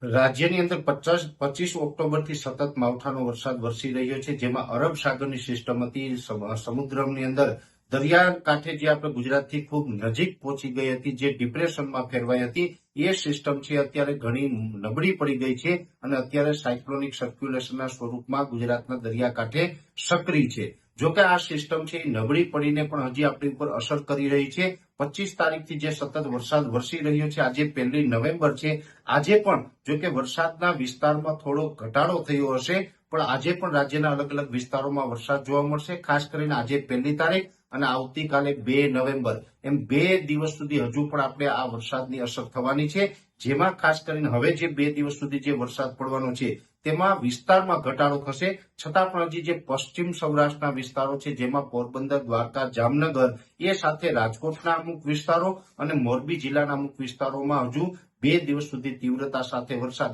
રાજ્યની અંદર 25 ઓક્ટોબરથી સતત માવઠાનો વરસાદ વરસી રહ્યો છે, જેમાં અરબ સાગરની સિસ્ટમ હતી સમુદ્રની અંદર દરિયા કાંઠે જે આપણે ગુજરાતથી ખૂબ નજીક પહોંચી ગઈ હતી, જે ડિપ્રેશનમાં ફેરવાઈ હતી, એ સિસ્ટમ છે અત્યારે ઘણી નબળી પડી ગઈ છે અને અત્યારે સાયક્લોનિક સર્ક્યુલેશનના સ્વરૂપમાં ગુજરાતના દરિયાકાંઠે સક્રિય છે. જોકે આ સિસ્ટમ છે એ નબળી પડીને પણ હજી આપણી ઉપર અસર કરી રહી છે. 25 તારીખથી જે સતત વરસાદ વરસી રહ્યો છે, આજે 1 નવેમ્બર છે. આજે પણ જોકે વરસાદના વિસ્તારમાં થોડો ઘટાડો થયો હશે, પણ આજે પણ રાજ્યના અલગ અલગ વિસ્તારોમાં વરસાદ જોવા મળશે. ખાસ કરીને આજે 1 તારીખ અને આવતીકાલે 2 નવેમ્બર, એમ 2 દિવસ સુધી હજુ પણ આપણે આ વરસાદની અસર થવાની છે. જેમાં ખાસ કરીને હવે જે 2 દિવસ સુધી જે વરસાદ પડવાનો છે તેમાં વિસ્તારમાં ઘટાડો થશે, છતાં પણ હજી જે પશ્ચિમ સૌરાષ્ટ્રના વિસ્તારો છે, જેમાં પોરબંદર, દ્વારકા, જામનગર, એ સાથે રાજકોટના અમુક વિસ્તારો અને મોરબી જિલ્લાના અમુક વિસ્તારોમાં હજુ 2 દિવસ સુધી તીવ્રતા સાથે વરસાદ